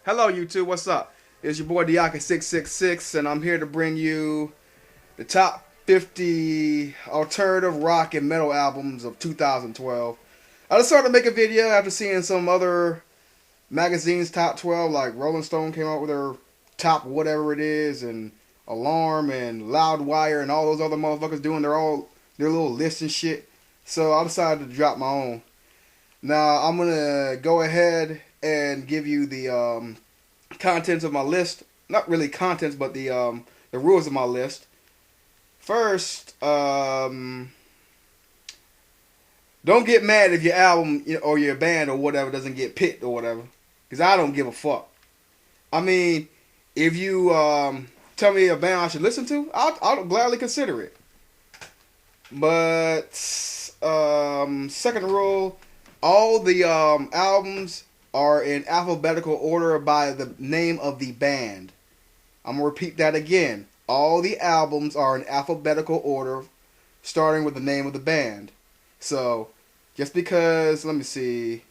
Hello YouTube, what's up? It's your boy Diaka666 and I'm here to bring you the top 50 alternative rock and metal albums of 2012. I decided to make a video after seeing some other magazines top 12, like Rolling Stone came out with their top whatever it is, and Alarm and Loudwire and all those other motherfuckers doing their little lists and shit. So I decided to drop my own. Now I'm gonna go ahead and give you the contents of my list. Not really contents, but the rules of my list. First, don't get mad if your album or your band or whatever doesn't get picked or whatever, because I don't give a fuck. I mean, if you tell me a band I should listen to, I'll gladly consider it. But second rule, all the albums are in alphabetical order by the name of the band. I'm going to repeat that again. All the albums are in alphabetical order, starting with the name of the band. So, just because, let me see,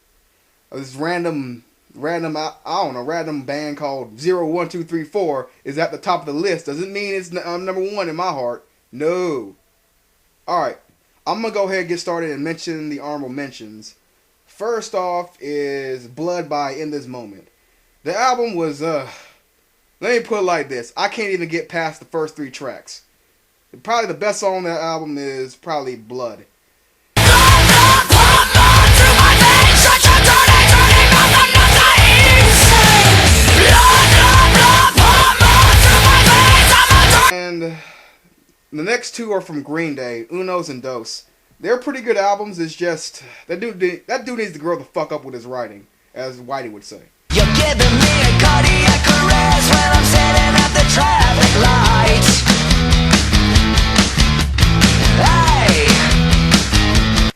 this random band called 01234 is at the top of the list doesn't mean it's number one in my heart. No. Alright, I'm going to go ahead and get started and mention the honorable mentions. First off is Blood by In This Moment. The album was, let me put it like this. I can't even get past the first 3 tracks. Probably the best song on that album is probably Blood. And the next 2 are from Green Day, Unos and Dos. They're pretty good albums. It's just that dude needs to grow the fuck up with his writing, as Whitey would say. You're giving me a cardiac arrest when I'm sitting at the traffic light. Hey.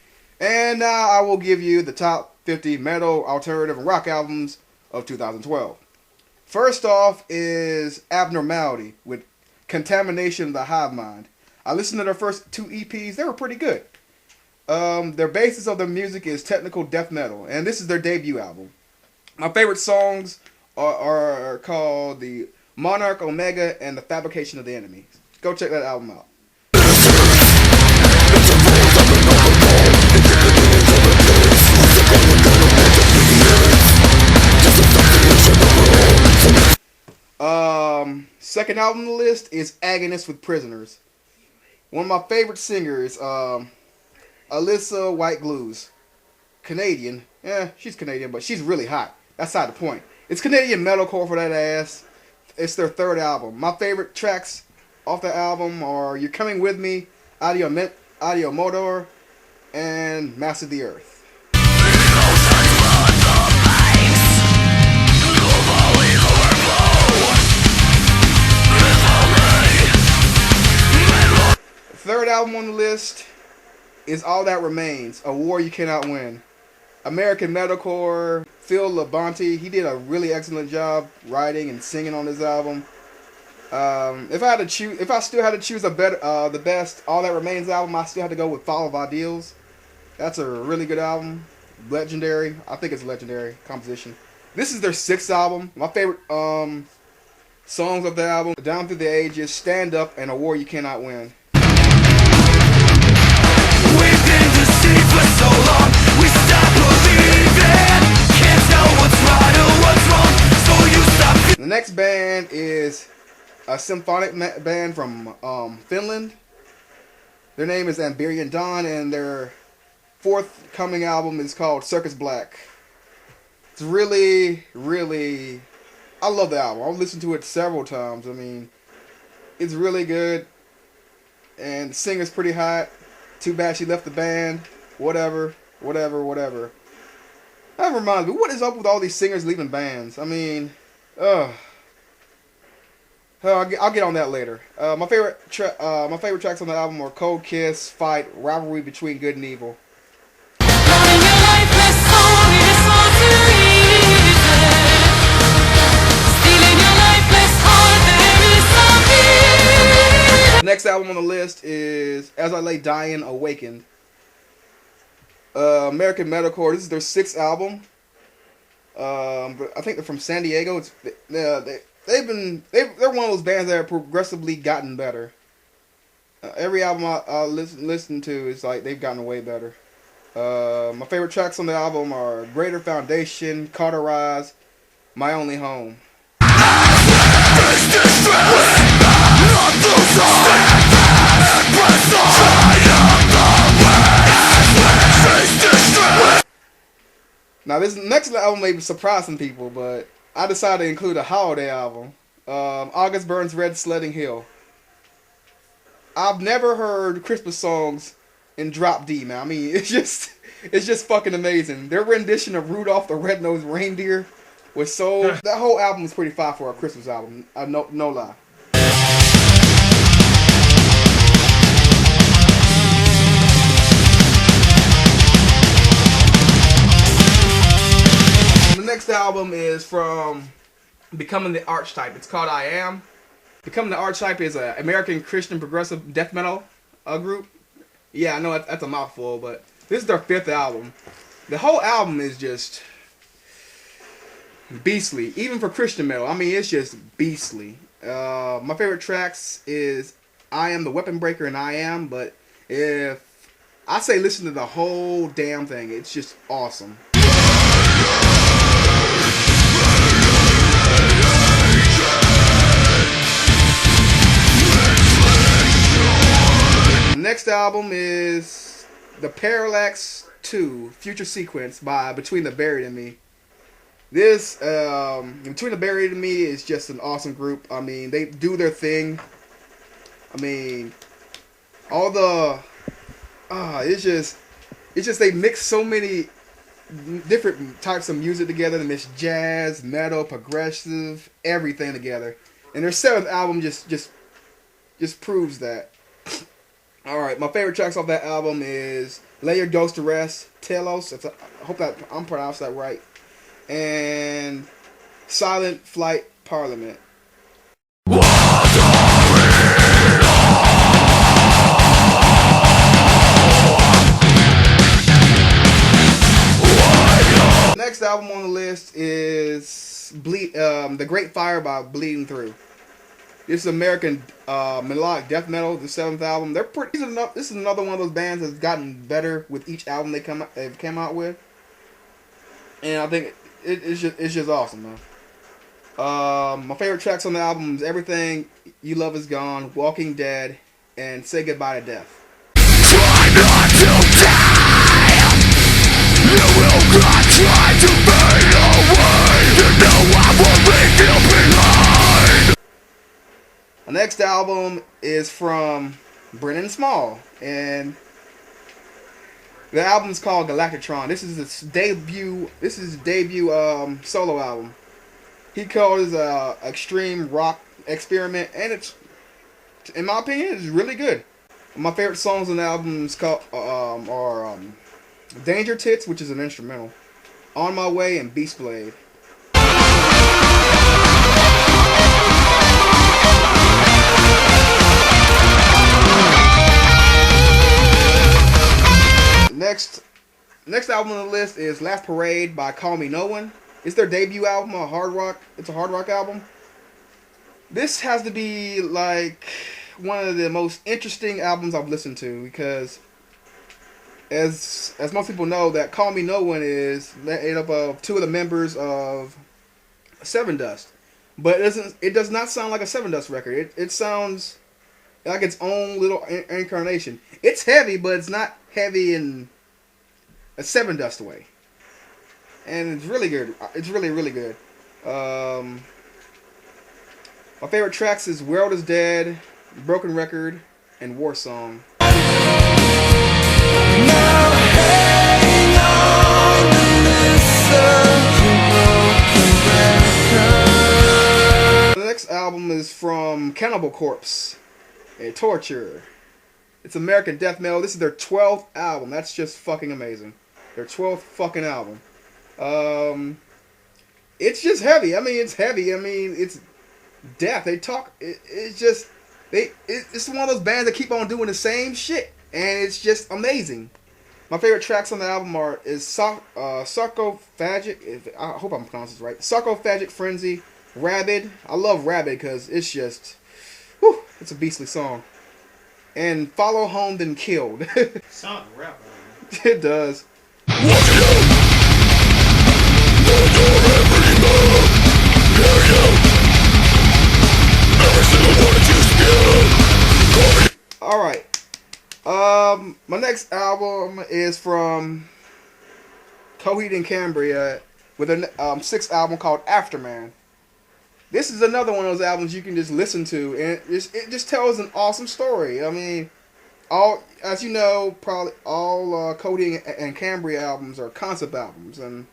And now I will give you the top 50 metal, alternative, and rock albums of 2012. First off is Abnormality with Contamination of the Hive Mind. I listened to their first 2 EPs. They were pretty good. Their basis of their music is technical death metal, and this is their debut album. My favorite songs are called the Monarch Omega and the Fabrication of the Enemy. Go check that album out. Second album on the list is Agonist with Prisoners. One of my favorite singers, Alyssa White Glues. Canadian. Yeah, she's Canadian, but she's really hot. That's not the point. It's Canadian metalcore for that ass. It's their 3rd album. My favorite tracks off the album are You're Coming With Me, Audio Motor, and Master of the Earth. The 3rd album on the list is All That Remains, A War You Cannot Win. American metalcore, Phil Labonte, he did a really excellent job writing and singing on this album. If I still had to choose the best All That Remains album, I still had to go with Fall of Ideals. That's a really good album, legendary. I think it's legendary composition. This is their 6th album. My favorite songs of the album, Down Through the Ages, Stand Up, and A War You Cannot Win. We've been deceived for so long, we stop believing. Can't tell what's right or what's wrong, so you stop. The next band is a symphonic band from Finland. Their name is Ambient Don, and their forthcoming album is called Circus Black. It's really, really, I love the album. I've listened to it several times. I mean, it's really good, and the singer's pretty hot. Too bad she left the band. Whatever. That reminds me, what is up with all these singers leaving bands? I mean, I'll get on that later. My favorite tracks on the album are Cold Kiss, Fight, Rivalry Between Good and Evil. The next album on the list is As I Lay Dying, Awakened. American Metalcore. This is their 6th album. But I think they're from San Diego. They're one of those bands that have progressively gotten better. Every album I listen to is like they've gotten way better. My favorite tracks on the album are Greater Foundation, Cauterize, My Only Home. Now this next album may surprise some people, but I decided to include a holiday album. August Burns Red Sledding Hill. I've never heard Christmas songs in drop D, man. I mean, it's just fucking amazing. Their rendition of Rudolph the Red-Nosed Reindeer was so... That whole album is pretty fire for a Christmas album. No lie. The next album is from Becoming the Archetype. It's called I Am. Becoming the Archetype is an American Christian progressive death metal group. Yeah, I know that's a mouthful, but this is their 5th album. The whole album is just beastly, even for Christian metal. I mean, it's just beastly. My favorite tracks is I Am the Weapon Breaker and I Am, but if I say listen to the whole damn thing, it's just awesome. The next album is the Parallax 2 Future Sequence by Between the Buried and Me. This Between the Buried and Me is just an awesome group. I mean, they do their thing. I mean, all the it's just they mix so many different types of music together. They mix jazz, metal, progressive, everything together. And their 7th album just proves that. Alright, my favorite tracks off that album is Lay Your Ghost to Rest, Telos, I hope that I'm pronounced that right, and Silent Flight Parliament. Next album on the list is The Great Fire by Bleeding Through. This is American melodic death metal, the 7th album. This is another one of those bands that's gotten better with each album they've come out with, and I think it's just awesome, man. My favorite tracks on the album is Everything You Love Is Gone, Walking Dead, and Say Goodbye to Death. Try not to die. You will not try to fade away. You know I won't leave you behind. The next album is from Brennan Small, and the album's called Galactitron. This is his debut solo album. He called it a extreme rock experiment, and it's, in my opinion, it's really good. My favorite songs on the album is called are Danger Tits, which is an instrumental, On My Way, and Beast Blade. Next album on the list is Last Parade by Call Me No One. It's their debut album, It's a hard rock album. This has to be like one of the most interesting albums I've listened to, because as most people know, that Call Me No One is made up of 2 of the members of Seven Dust. But it does not sound like a Seven Dust record. It sounds like its own little incarnation. It's heavy, but it's not heavy in a Seven Dust way. And it's really good. It's really, really good. My favorite tracks is World is Dead, Broken Record, and War Song. The next album is from Cannibal Corpse, Torture. It's American death metal. This is their 12th album. That's just fucking amazing. Their 12th fucking album. It's just heavy. I mean, it's heavy. I mean, it's death. They talk. It's one of those bands that keep on doing the same shit, and it's just amazing. My favorite tracks on the album is Sarcophagic. I hope I'm pronouncing this right. Sarcophagic Frenzy, Rabid. I love Rabid because it's just, whew, it's a beastly song. And Follow Home Then Killed. Sound rap. It does. All right. My next album is from Cody and Cambria with a 6th album called Afterman. This is another one of those albums you can just listen to, and it just tells an awesome story. I mean, as you know, probably all Cody and Cambria albums are concept albums, and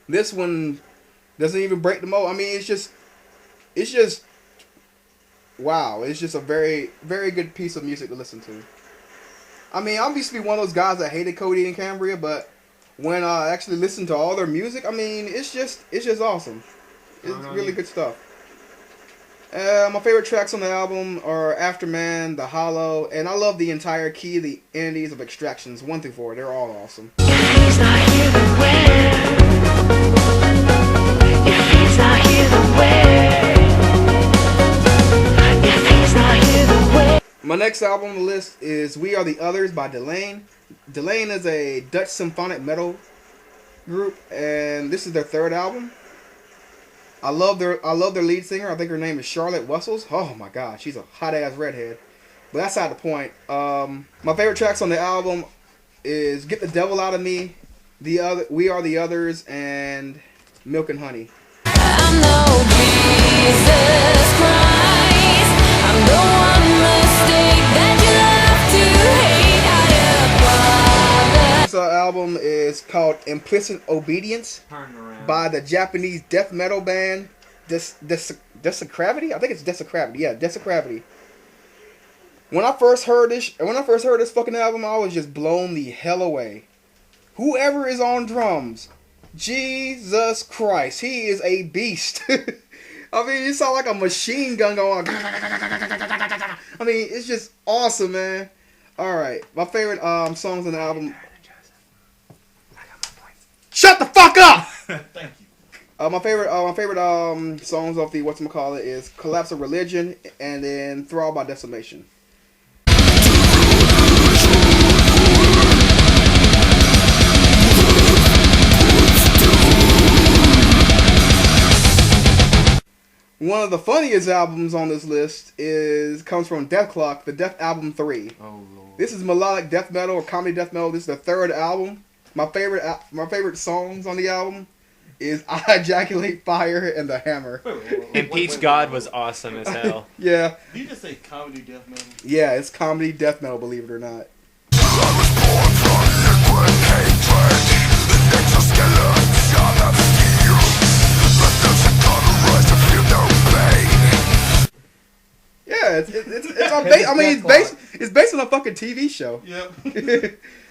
this one doesn't even break the mold. I mean, it's just wow. It's just a very, very good piece of music to listen to. I mean, I used to be one of those guys that hated Cody and Cambria, but when I actually listened to all their music, I mean, it's just awesome. It's really good stuff. My favorite tracks on the album are Afterman, The Hollow, and I love the entire Key of the Entities of Extractions 1 through 4. They're all awesome. If he's not here, then where? If he's not here, then where? If he's not here, then where? My next album on the list is We Are the Others by Delane. Delane is a Dutch symphonic metal group, and this is their 3rd album. I love their lead singer. I think her name is Charlotte Wessels. Oh my god, she's a hot ass redhead. But that's not the point. My favorite tracks on the album is Get the Devil Out of Me, We Are the Others, and Milk and Honey. I know Jesus Christ. I'm the one mistake that you love to hate. This album is called Implicit Obedience by the Japanese death metal band Desecravity. I think it's Desecravity. Yeah, Desecravity. When I first heard this fucking album, I was just blown the hell away. Whoever is on drums, Jesus Christ, he is a beast. I mean, you sound like a machine gun going. I mean, it's just awesome, man. All right, my favorite songs on the album. Shut the fuck up! Thank you. My favorite songs off the whatchamacallit is Collapse of Religion and then Thrall by Decimation. One of the funniest albums on this list comes from Dethlok, the Death Album 3. Oh Lord. This is melodic death metal or comedy death metal. This is the 3rd album. My favorite songs on the album is I Ejaculate Fire and The Hammer. And Pete's God was awesome as hell. Yeah. Did you just say comedy death metal? Yeah, it's comedy death metal, believe it or not. Yeah, it's based on a fucking TV show. Yep.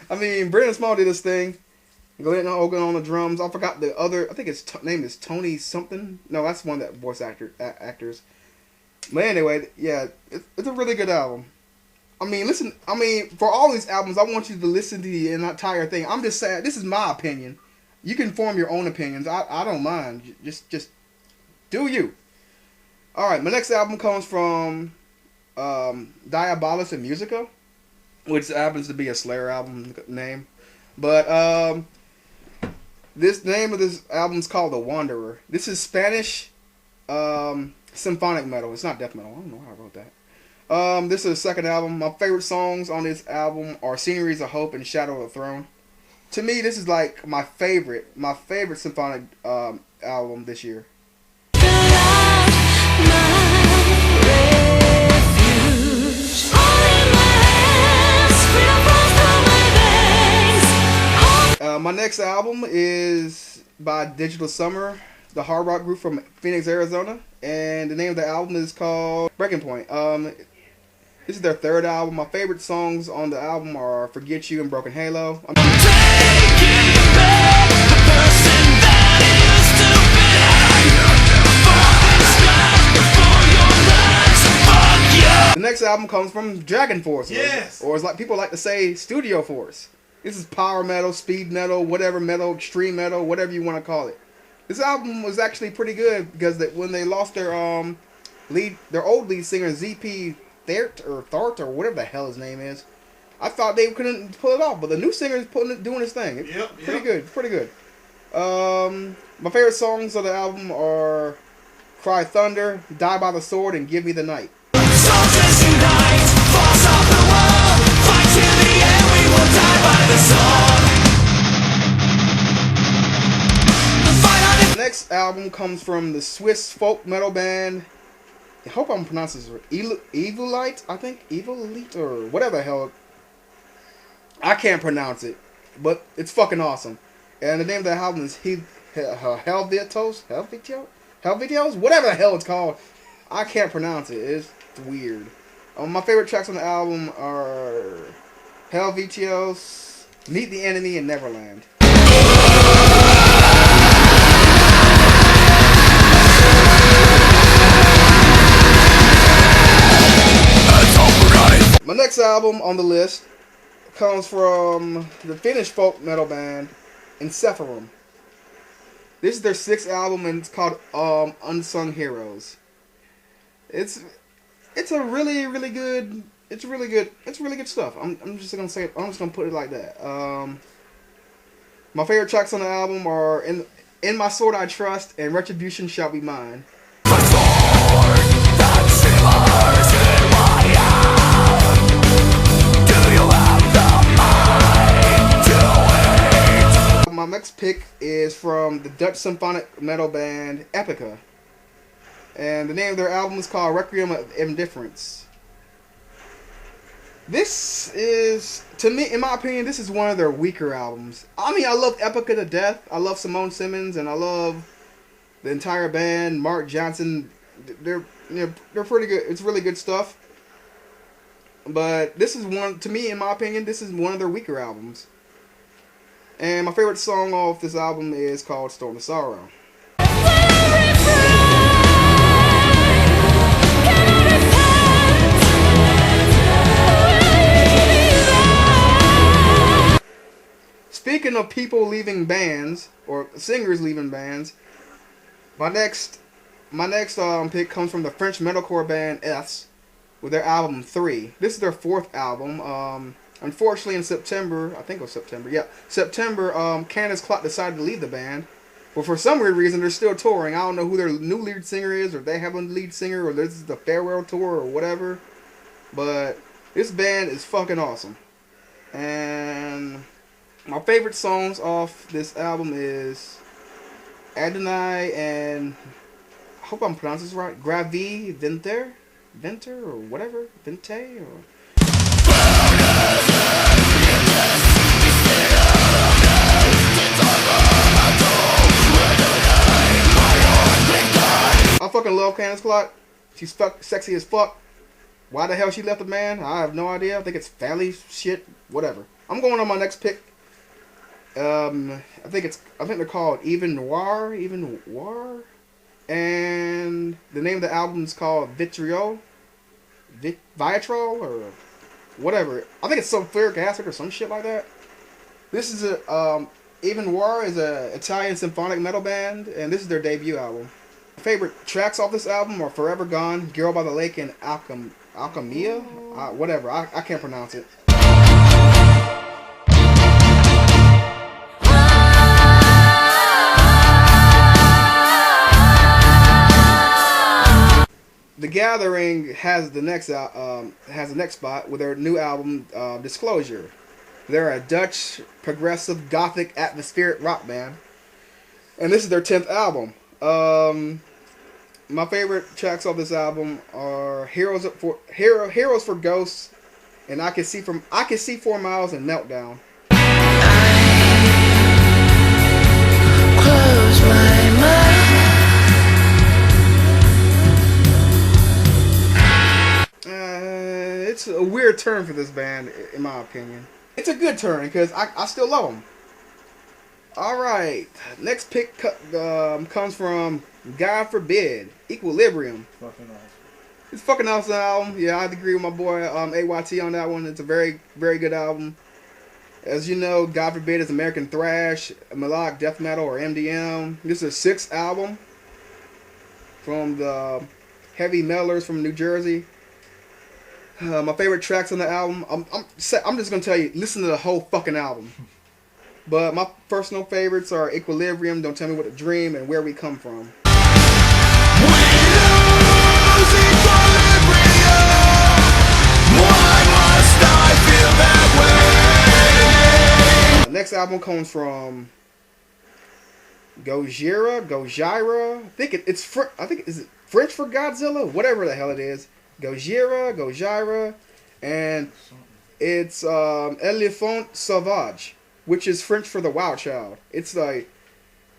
I mean, Brennan Small did this thing. Glenn Hogan on the drums. I forgot the other. I think his name is Tony something. No, that's one that voice actors. But anyway, yeah, it's a really good album. I mean, listen. I mean, for all these albums, I want you to listen to the entire thing. I'm just saying, this is my opinion. You can form your own opinions. I don't mind. Just do you. All right, my next album comes from Diabolus and Musica, which happens to be a Slayer album name. But this name of this album is called The Wanderer. This is Spanish symphonic metal. It's not death metal. I don't know how I wrote that. This is the 2nd album. My favorite songs on this album are Sceneries of Hope and Shadow of the Throne. To me, this is like my favorite symphonic album this year. My next album is by Digital Summer, the hard rock group from Phoenix, Arizona, and the name of the album is called Breaking Point. This is their 3rd album. My favorite songs on the album are Forget You and Broken Halo. The next album comes from Dragon Force, yes, or as like people like to say, Studio Force. This is power metal, speed metal, whatever metal, extreme metal, whatever you want to call it. This album was actually pretty good because when they lost their old lead singer ZP Thart or whatever the hell his name is, I thought they couldn't pull it off, but the new singer is doing his thing. Pretty good. My favorite songs of the album are Cry Thunder, Die by the Sword, and Give Me the Night. Soldiers unite, force of the world, fight to the end, we will die by the sword. The next album comes from the Swiss folk metal band, I hope I'm pronouncing this right, Evilite, I think? Evilite, or whatever the hell. I can't pronounce it, but it's fucking awesome. And the name of the album is Helvetios? Whatever the hell it's called. I can't pronounce it. It's weird. My favorite tracks on the album are Helvetios, Meet the Enemy, and Neverland. My next album on the list comes from the Finnish folk metal band Encephalon. This is their 6th album and it's called Unsung Heroes. It's a really good stuff. I'm just gonna say it, I'm just gonna put it like that. My favorite tracks on the album are In My Sword I Trust and Retribution Shall Be Mine. My next pick is from the Dutch symphonic metal band Epica. And the name of their album is called Requiem of Indifference. This is, to me, in my opinion, this is one of their weaker albums. I mean, I love Epica to death. I love Simone Simmons, and I love the entire band. Mark Johnson, they're pretty good. It's really good stuff. But this is one, to me, in my opinion, this is one of their weaker albums. And my favorite song off this album is called Storm of Sorrow. Speaking of people leaving bands, or singers leaving bands, my next pick comes from the French metalcore band S, with their album 3. This is their 4th album. Unfortunately, in September, Candace Clark decided to leave the band. But for some weird reason, they're still touring. I don't know who their new lead singer is, or they have a lead singer, or this is the farewell tour, or whatever. But this band is fucking awesome. And my favorite songs off this album is Agony and, I hope I'm pronouncing this right, Gravi Venter, or whatever, Vente, or... I fucking love Candace Clark. She's sexy as fuck. Why the hell she left the band? I have no idea. I think it's family shit. Whatever. I'm going on my next pick. I think they're called Even Noir. And the name of the album is called Vitriol, or whatever. I think it's sulfuric acid or some shit like that. This is Even Noir is a Italian symphonic metal band, and this is their debut album. My favorite tracks off this album are Forever Gone, Girl by the Lake, and Alchemia? Whatever, I can't pronounce it. The Gathering has the next spot with their new album, Disclosure. They're a Dutch progressive gothic atmospheric rock band, and this is their 10th album. My favorite tracks off this album are Heroes for Ghosts, and I Can See 4 Miles, and Meltdown. Close my mind. It's a weird turn for this band, in my opinion. It's a good turn, because I still love them. Alright, next pick comes from, God Forbid, Equilibrium. Fucking awesome. It's fucking awesome album. Yeah, I agree with my boy AYT on that one. It's a very, very good album. As you know, God forbid, is American thrash, melodic death metal, or MDM. This is their 6th album from the heavy Mellors from New Jersey. My favorite tracks on the album, I'm just gonna tell you, listen to the whole fucking album. But my personal favorites are Equilibrium, Don't Tell Me What to Dream, and Where We Come From. The next album comes from Gojira. I think it's French for Godzilla, whatever the hell it is. Gojira, and it's Elephant Sauvage, which is French for the Wild Child. It's like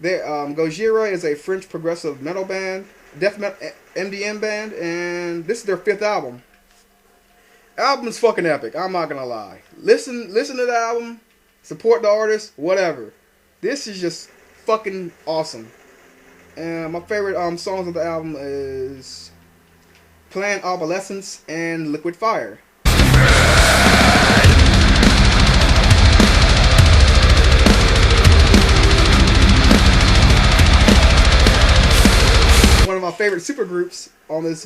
Gojira is a French progressive metal band, death metal MDM band, and this is their 5th album. Album's fucking epic. I'm not gonna lie. Listen to the album, support the artist, whatever. This is just fucking awesome. And my favorite songs of the album is Planned Obsolescence and Liquid Fire. One of my favorite supergroups on this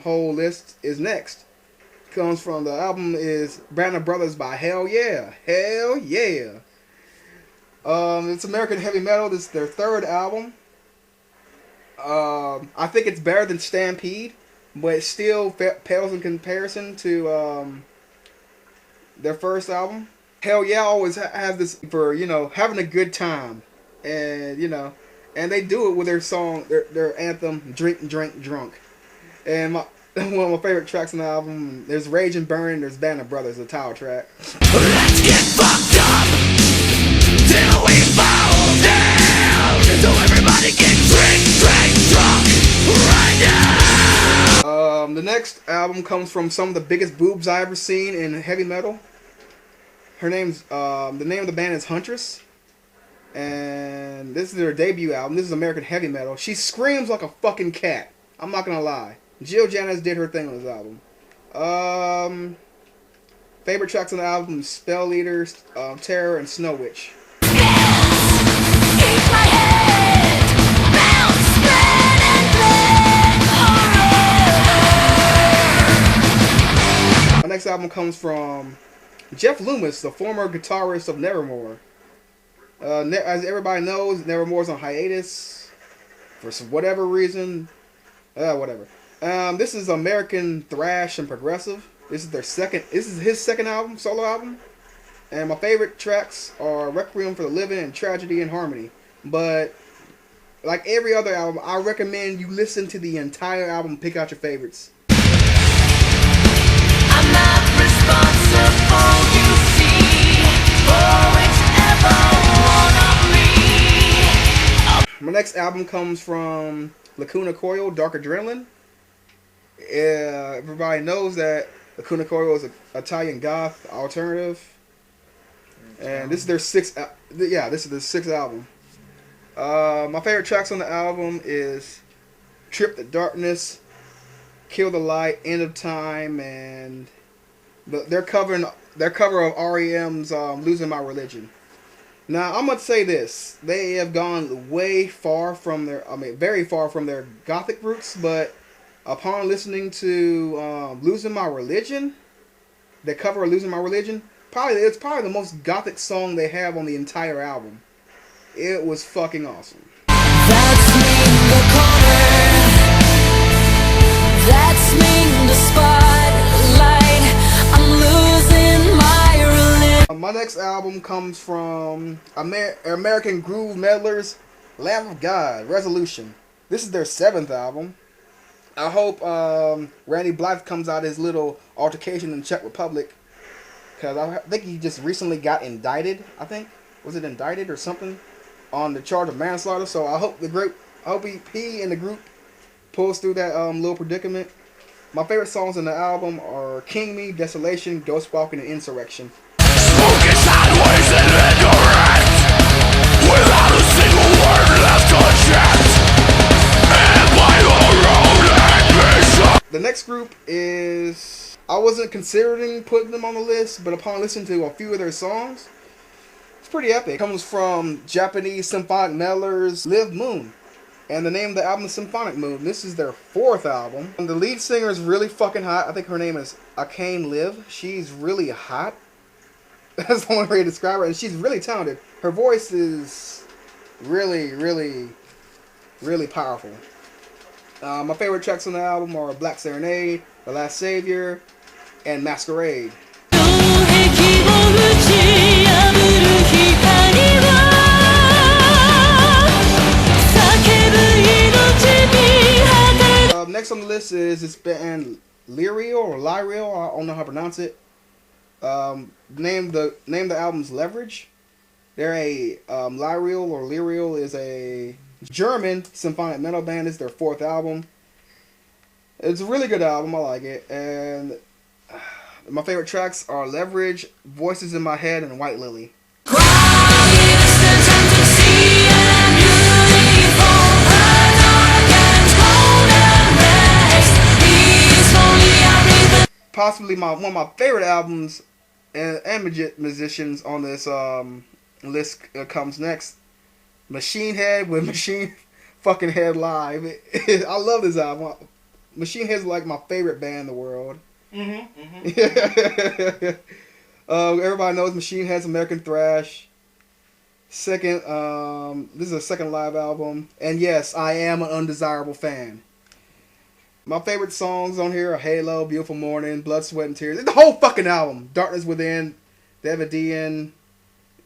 whole list is Next. Comes from the album is Band of Brothers by Hell Yeah. It's American heavy metal. This is their 3rd album. I think it's better than Stampede, but it still pales in comparison to their 1st album. Hell Yeah always have this for, having a good time, and and they do it with their song, their anthem, Drink, Drunk. And one of my favorite tracks on the album, there's Rage and Burn, there's Band of Brothers, the title track. Let's get fucked up till we fall down, so everybody can drink, drunk right now. The next album comes from some of the biggest boobs I ever seen in heavy metal. The name of the band is Huntress, and this is their debut album. This is American heavy metal. She screams like a fucking cat. I'm not gonna lie. Jill Janis did her thing on this album. Favorite tracks on the album: Spell Leaders, Terror, and Snow Witch. My next album comes from Jeff Loomis, the former guitarist of Nevermore. As everybody knows, Nevermore's on hiatus for whatever reason. Whatever. This is American thrash and progressive. This is his 2nd album, solo album. And my favorite tracks are Requiem for the Living and Tragedy and Harmony. But like every other album, I recommend you listen to the entire album, pick out your favorites. I'm not responsible, you see, for whichever one of me. My next album comes from Lacuna Coil, Dark Adrenaline. Everybody knows that Lacuna Coil is an Italian goth alternative, and this is their 6th. This is the 6th album. My favorite tracks on the album is "Trip the Darkness," "Kill the Light," "End of Time," and their cover of REM's "Losing My Religion." Now I'm gonna say this: they have gone very far from their gothic roots, but upon listening to "Losing My Religion," the cover of "Losing My Religion," it's probably the most gothic song they have on the entire album. It was fucking awesome. That's me in the corner. That's me in the spotlight. I'm losing my religion. My next album comes from American groove meddlers, Lamb of God, Resolution. This is their 7th album. I hope Randy Blythe comes out his little altercation in Czech Republic, because I think he just recently got indicted. I think, was it indicted or something, on the charge of manslaughter. So I hope he and the group pulls through that little predicament. My favorite songs on the album are "King Me," "Desolation," "Ghost Walking," and "Insurrection." Smoking sideways and indirect, without a single word left unchecked, and by the road ambition. The next group is I wasn't considering putting them on the list, but upon listening to a few of their songs, it's pretty epic. It comes from Japanese symphonic Mellors' Live Moon. And the name of the album is Symphonic Moon. This is their 4th album. And the lead singer is really fucking hot. I think her name is Akane Live. She's really hot. That's the only way to describe her. And she's really talented. Her voice is really, really, really powerful. My favorite tracks on the album are Black Serenade, The Last Savior, and Masquerade. Next on the list is this band Lyrial or Lyrial. I don't know how to pronounce it. Name the album's Leverage. They're a Lyrial or Lyrial is a German symphonic metal band. It's their 4th album. It's a really good album. I like it. And my favorite tracks are Leverage, Voices in My Head, and White Lily. Possibly one of my favorite albums and musicians on this list comes next. Machine Head with Machine fucking Head Live. I love this album. Machine Head's like my favorite band in the world. Everybody knows Machine Head's American Thrash. Second, this is a second live album. And yes, I am an undesirable fan. My favorite songs on here are Halo, Beautiful Morning, Blood, Sweat, and Tears. The whole fucking album. Darkness Within, Davidian.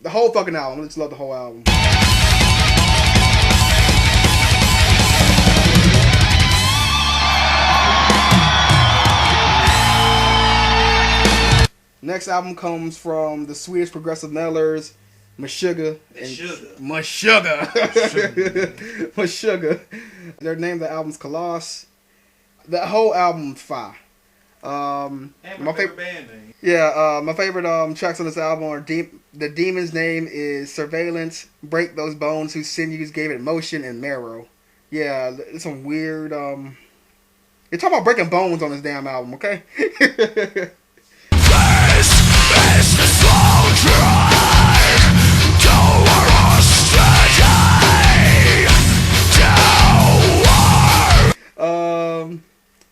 The whole fucking album. I just love the whole album. Next album comes from the Swedish progressive Mellors, Meshuggah. Meshuggah. Their name of the album's Colosse. The whole album's fire. My favorite band name. Yeah, my favorite tracks on this album are The Demon's Name is Surveillance, Break Those Bones Whose Sinews Gave It Motion, and Marrow. Yeah, it's some weird you're talking about breaking bones on this damn album, okay?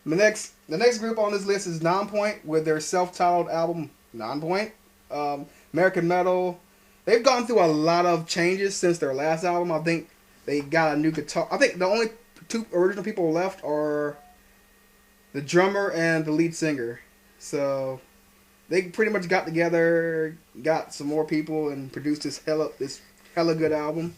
The next group on this list is Nonpoint with their self-titled album Nonpoint. American metal. They've gone through a lot of changes since their last album. I think they got a new guitar. I think the only 2 original people left are the drummer and the lead singer. So they pretty much got together, got some more people, and produced this hella good album.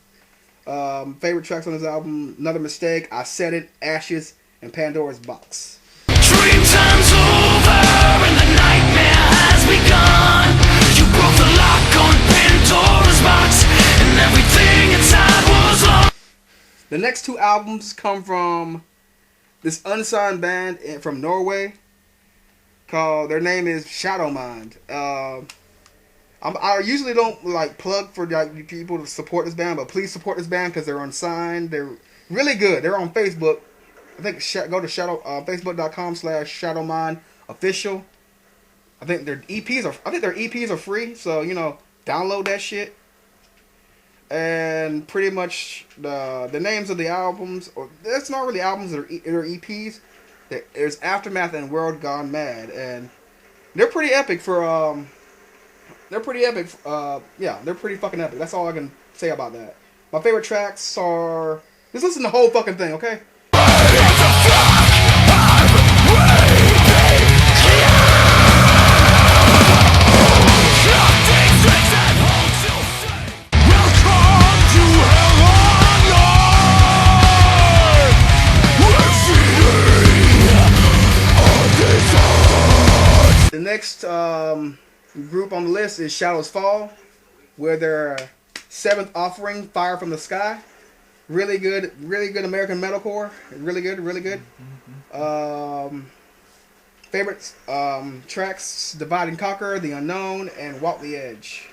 Favorite tracks on this album: Another Mistake, I Said It, Ashes, and Pandora's Box. Dream time's over and the nightmare has begun. You broke the lock on Pandora's box and everything inside was lost. The next 2 albums come from this unsigned band from Norway called, their name is Shadowmind. I usually don't like plug for like people to support this band, but please support this band because they're unsigned. They're really good. They're on Facebook. I think go to facebook.com/ShadowMindOfficial. I think their EPs are free, so download that shit. And pretty much the names of the albums, or that's not really albums, they're EPs. There's Aftermath and World Gone Mad, and they're pretty epic for they're pretty fucking epic. That's all I can say about that. My favorite tracks are, just listen to the whole fucking thing, okay? The next group on the list is Shadows Fall, with their 7th offering, Fire from the Sky. Really good American metalcore. Really good. Favorites tracks: Divide and Conquer, The Unknown, and Walk the Edge.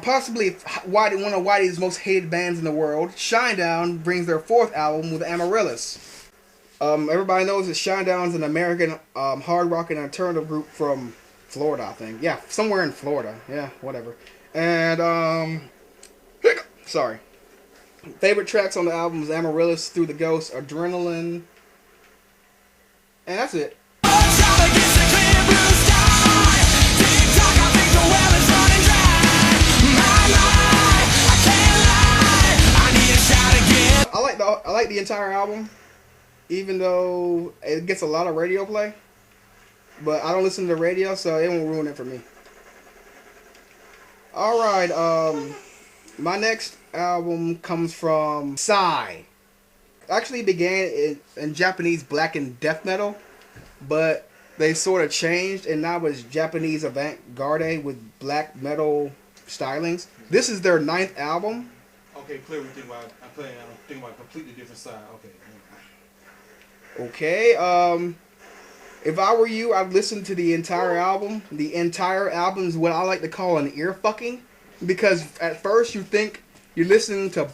Possibly one of Whitey's most hated bands in the world, Shinedown brings their 4th album with Amaryllis. Everybody knows that Shinedown's an American hard rock and alternative group from Florida, I think. Yeah, somewhere in Florida. Yeah, whatever. And, sorry. Favorite tracks on the album is Amaryllis, Through the Ghost, Adrenaline, and that's it. I like the entire album, even though it gets a lot of radio play. But I don't listen to the radio, so it won't ruin it for me. Alright, my next album comes from Sigh. Actually began in Japanese black and death metal, but they sort of changed, and now it's Japanese avant-garde with black metal stylings. This is their 9th album. Okay, clearly I'm thinking about a completely different side. Okay, if I were you, I'd listen to the entire album. The entire album is what I like to call an ear fucking, because at first you think you're listening to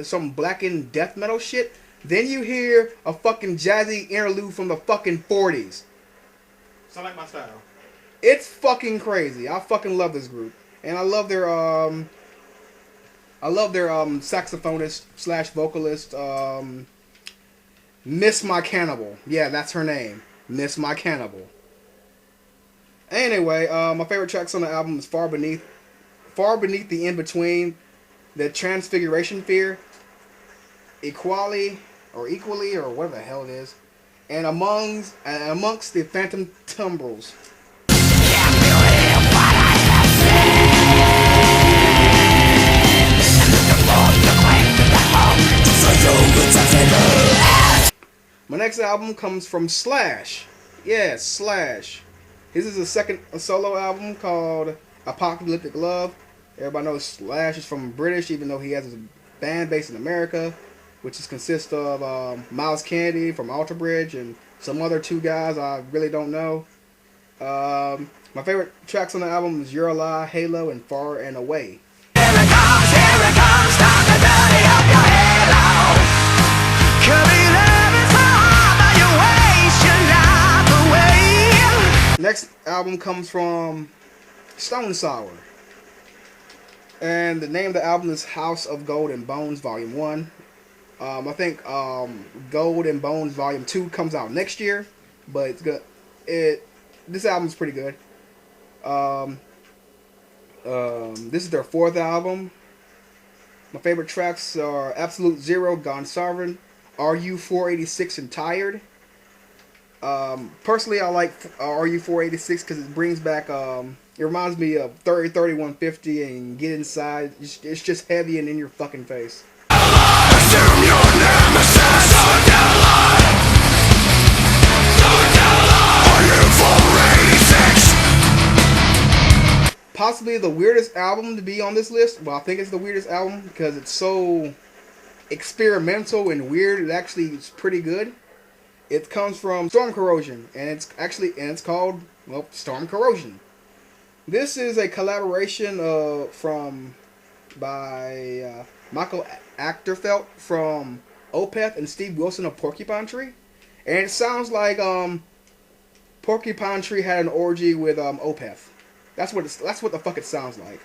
some black and death metal shit, then you hear a fucking jazzy interlude from the fucking 40s. Sound like my style. It's fucking crazy. I fucking love this group, and I love their saxophonist / vocalist, Miss My Cannibal. Yeah, that's her name. Miss My Cannibal. Anyway, my favorite tracks on the album is Far Beneath the In-Between, The Transfiguration Fear, Equally, or whatever the hell it is, and amongst the Phantom Tumbrils. My next album comes from Slash. Yeah, Slash. This is a solo album called Apocalyptic Love. Everybody knows Slash is from British, even though he has a band based in America, which consists of Miles Kennedy from Alter Bridge and some other 2 guys I really don't know. My favorite tracks on the album is You're a Lie, Halo, and Far and Away. Here it comes, stop the dirty of your halo. Could be loving so hard, but you waste your life away. Next album comes from Stone Sour. And the name of the album is House of Gold and Bones Volume 1. I think Gold and Bones Volume 2 comes out next year, but it's good. This album's pretty good. This is their 4th album. My favorite tracks are Absolute Zero, Gone Sovereign, RU 486, and Tired. Personally, I like RU 486 because it brings back, it reminds me of 30-31-50 and Get Inside. It's just heavy and in your fucking face. Assume your nemesis, RU 486. Possibly the weirdest album to be on this list. Well, I think it's the weirdest album because it's so experimental and weird. It actually is pretty good. It comes from Storm Corrosion, and it's called, well, Storm Corrosion. This is a collaboration by Michael Achterfeld from Opeth and Steve Wilson of Porcupine Tree, and it sounds like Porcupine Tree had an orgy with Opeth. That's what the fuck it sounds like.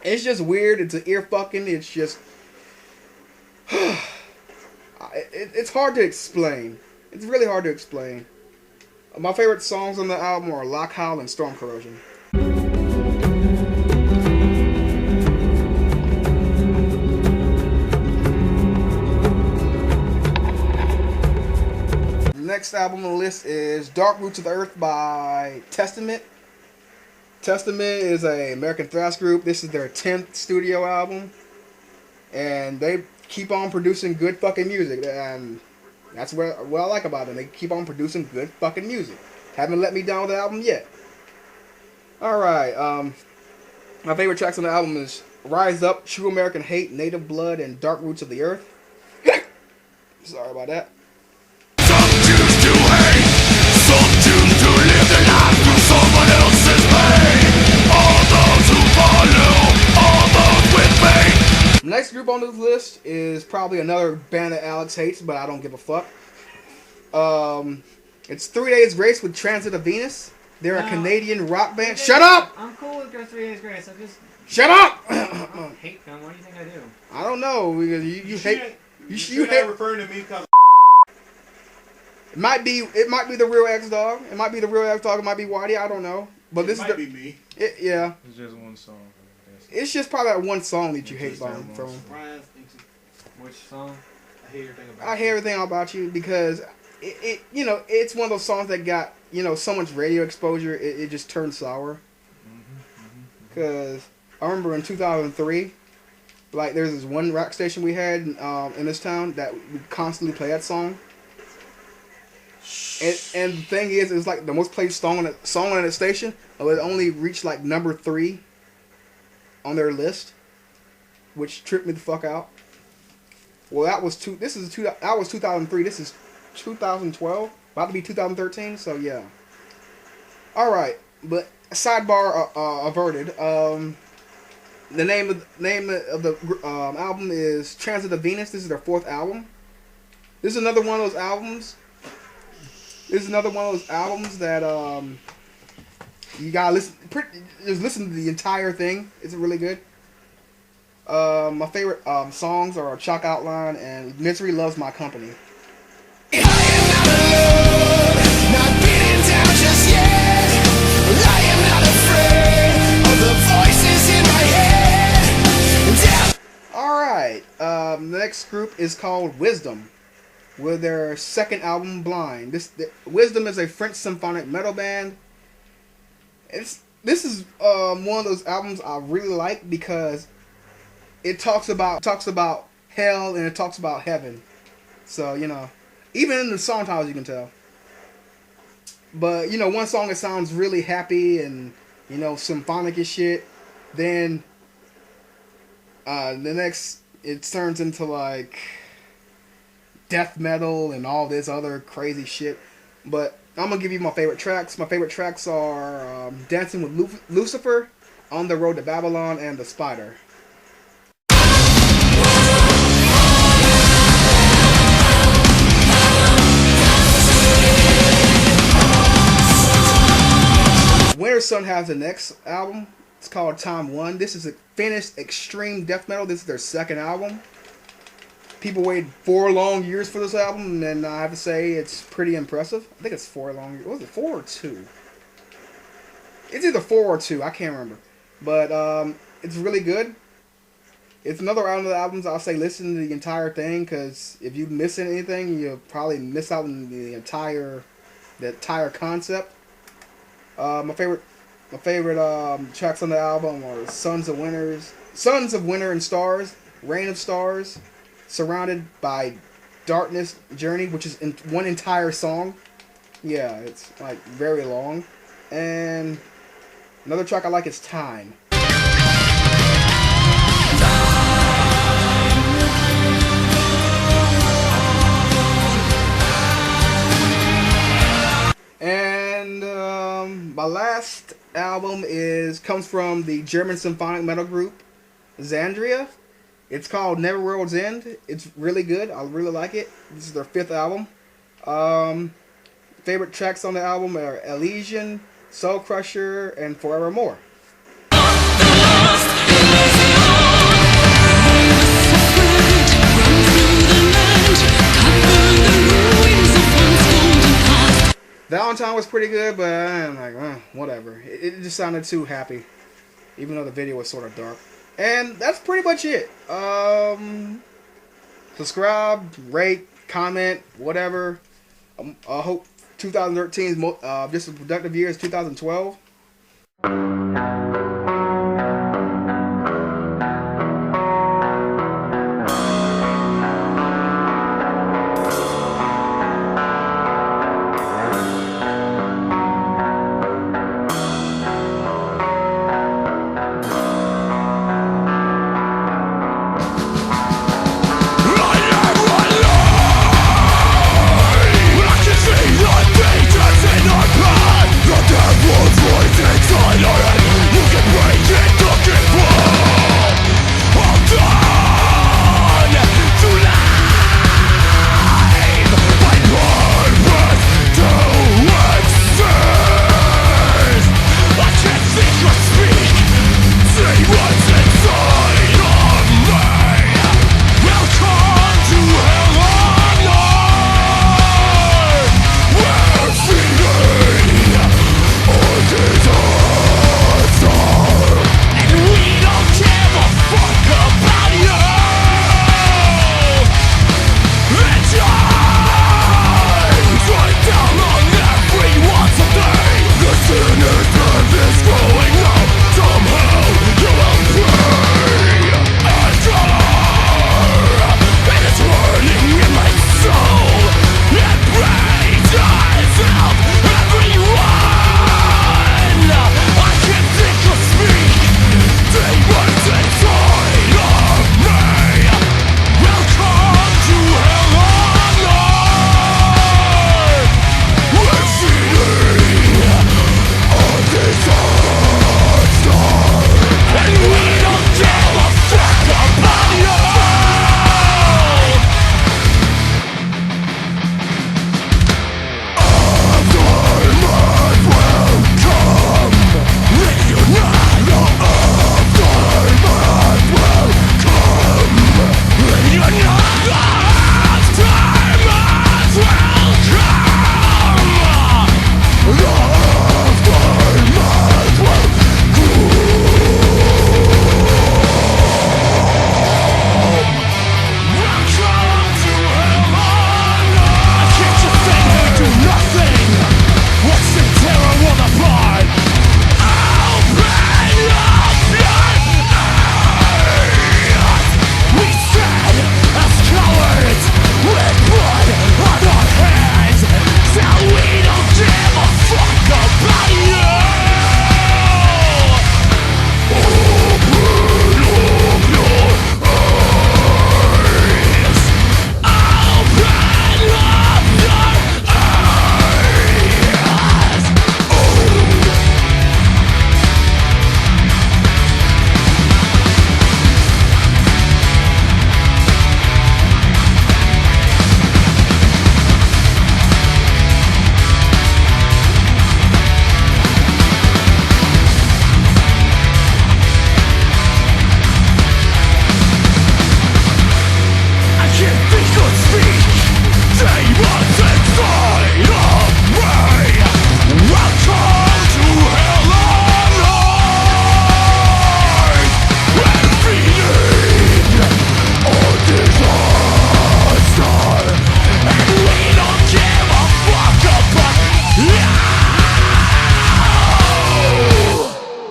It's just weird. It's an ear fucking. It's just it's hard to explain. It's really hard to explain. My favorite songs on the album are Lock Howl and Storm Corrosion. The next album on the list is Dark Roots of the Earth by Testament. Testament is an American thrash group. This is their 10th studio album, and they keep on producing good fucking music, and that's what I like about them. They keep on producing good fucking music. Haven't let me down with the album yet. Alright, my favorite tracks on the album is Rise Up, True American Hate, Native Blood, and Dark Roots of the Earth. Sorry about that. Some choose to hate, some choose to live their life through someone else's pain. All those who follow next group on this list is probably another band that Alex hates, but I don't give a fuck. It's 3 Days Grace with Transit of Venus. They're a Canadian rock band. Shut up! I'm cool with 3 Days Grace. I just Shut up! I don't hate them. What do you think I do? I don't know because you hate. You hate referring to me because It might be the real X Dog. It might be the real X Dog. It might be Whitey. I don't know. But this might is be me. Yeah. It's just one song. It's just probably that one song that you hate from. Which song? I hear everything about. I hear everything about you because it's one of those songs that got so much radio exposure. It just turned sour. Because I remember in 2003, like there's this one rock station we had in this town that would constantly play that song. And the thing is, it's like the most played song on the station. It only reached like number 3 on their list, which tripped me the fuck out. Well, that was 2003. This is 2012, about to be 2013. So yeah. All right, but sidebar averted. The name of the album is Transit of Venus. This is their 4th album. This is another one of those albums. That you gotta listen to the entire thing. It's really good. My favorite songs are Chalk Outline and Misery Loves My Company. Alright, the next group is called Wisdom, with their 2nd album, Blind. Wisdom is a French symphonic metal band. This is one of those albums I really like because it talks about hell and it talks about heaven. So, even in the song titles you can tell. But, one song it sounds really happy and, symphonic as shit. Then the next it turns into like death metal and all this other crazy shit. But I'm gonna give you my favorite tracks. My favorite tracks are Dancing with Lucifer, On the Road to Babylon, and The Spider. Winter Sun has the next album. It's called Time One. This is a Finnish extreme death metal. This is their 2nd album. People waited 4 long years for this album, and I have to say it's pretty impressive. I think it's 4 long years. Was it 4 or 2? It's either 4 or 2. I can't remember. But it's really good. It's another one of the albums I'll say listen to the entire thing, because if you miss anything, you'll probably miss out on the entire concept. My favorite tracks on the album are Sons of Winter and Stars, Reign of Stars, Surrounded by Darkness, Journey, which is in one entire song. Yeah, it's like very long. And another track I like is Time. And my last album comes from the German symphonic metal group Xandria. It's called Never World's End. It's really good. I really like it. This is their 5th album. Favorite tracks on the album are Elysian, Soul Crusher, and Forevermore. Valentine was pretty good, but I'm like, whatever. It just sounded too happy, even though the video was sort of dark. And that's pretty much it. Subscribe, rate, comment, whatever. I hope 2013 is just as productive year as 2012.